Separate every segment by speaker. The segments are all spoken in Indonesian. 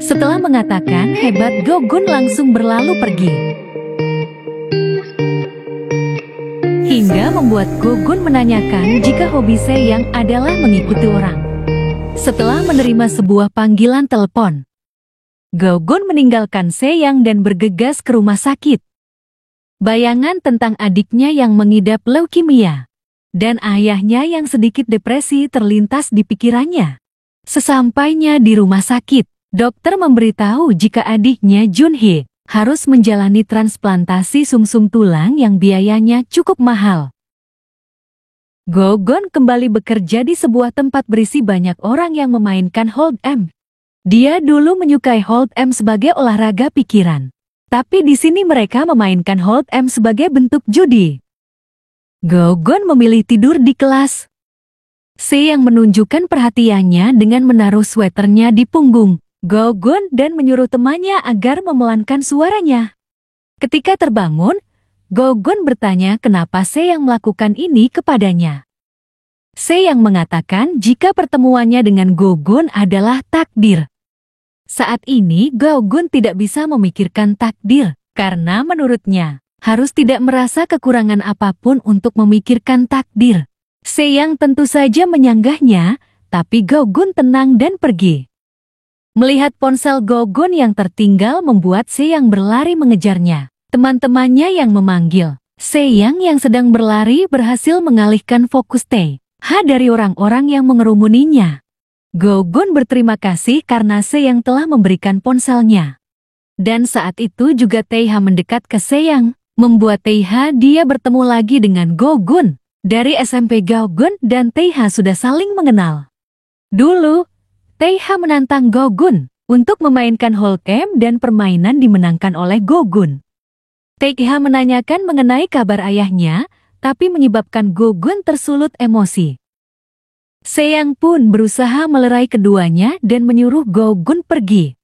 Speaker 1: Setelah mengatakan hebat, Go-gun langsung berlalu pergi. Hingga membuat Go-gun menanyakan jika hobi Se-yang adalah mengikuti orang. Setelah menerima sebuah panggilan telepon, Go-gun meninggalkan Se-yang dan bergegas ke rumah sakit. Bayangan tentang adiknya yang mengidap leukemia dan ayahnya yang sedikit depresi terlintas di pikirannya. Sesampainya di rumah sakit, dokter memberitahu jika adiknya Junhee harus menjalani transplantasi sumsum tulang yang biayanya cukup mahal. Go-gun kembali bekerja di sebuah tempat berisi banyak orang yang memainkan Hold'em. Dia dulu menyukai Hold'em sebagai olahraga pikiran. Tapi di sini mereka memainkan Hold'em sebagai bentuk judi. Go-gun memilih tidur di kelas. Se-yang menunjukkan perhatiannya dengan menaruh sweaternya di punggung Go-gun dan menyuruh temannya agar memelankan suaranya. Ketika terbangun, Go-gun bertanya kenapa Se-yang melakukan ini kepadanya. Se-yang mengatakan jika pertemuannya dengan Go-gun adalah takdir. Saat ini Go-gun tidak bisa memikirkan takdir, karena menurutnya harus tidak merasa kekurangan apapun untuk memikirkan takdir. Se-yang tentu saja menyanggahnya, tapi Go-gun tenang dan pergi. Melihat ponsel Go-gun yang tertinggal membuat Se-yang berlari mengejarnya. Teman-temannya yang memanggil. Se-yang sedang berlari berhasil mengalihkan fokus Tae-ha dari orang-orang yang mengerumuninya. Go-gun berterima kasih karena Se-yang telah memberikan ponselnya. Dan saat itu juga Tae-ha mendekat ke Se-yang, membuat Tae-ha dia bertemu lagi dengan Go-gun. Dari SMP Go-gun dan Tae-ha sudah saling mengenal. Dulu, Tae-ha menantang Go-gun untuk memainkan Hold'em dan permainan dimenangkan oleh Go-gun. Tae-ha menanyakan mengenai kabar ayahnya, tapi menyebabkan Go-gun tersulut emosi. Se-yang pun berusaha melerai keduanya dan menyuruh Go-gun pergi.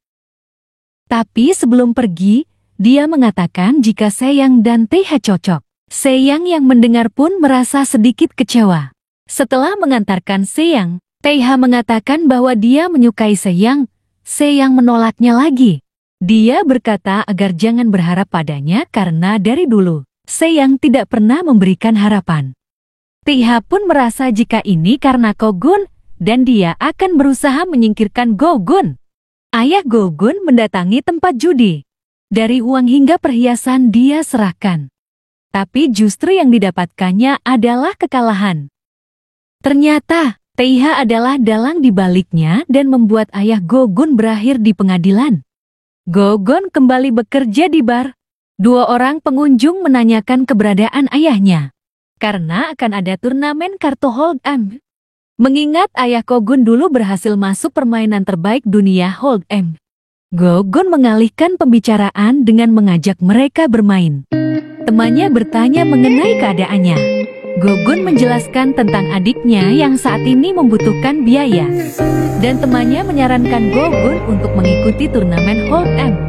Speaker 1: Tapi sebelum pergi, dia mengatakan jika Se-yang dan Tae-ha cocok. Se-yang mendengar pun merasa sedikit kecewa. Setelah mengantarkan Se-yang, Tae-ha mengatakan bahwa dia menyukai Se-yang. Se-yang menolaknya lagi. Dia berkata agar jangan berharap padanya karena dari dulu, Se-yang tidak pernah memberikan harapan. Tae-ha pun merasa jika ini karena Go-gun, dan dia akan berusaha menyingkirkan Go-gun. Ayah Go-gun mendatangi tempat judi. Dari uang hingga perhiasan dia serahkan. Tapi justru yang didapatkannya adalah kekalahan. Ternyata, Tae-ha adalah dalang di baliknya dan membuat ayah Go-gun berakhir di pengadilan. Go-gun kembali bekerja di bar. Dua orang pengunjung menanyakan keberadaan ayahnya. Karena akan ada turnamen kartu Hold'em. Mengingat ayah Go-gun dulu berhasil masuk permainan terbaik dunia Hold'em. Go-gun mengalihkan pembicaraan dengan mengajak mereka bermain. Temannya bertanya mengenai keadaannya. Go-gun menjelaskan tentang adiknya yang saat ini membutuhkan biaya. Dan temannya menyarankan Go-gun untuk mengikuti turnamen Hold'em.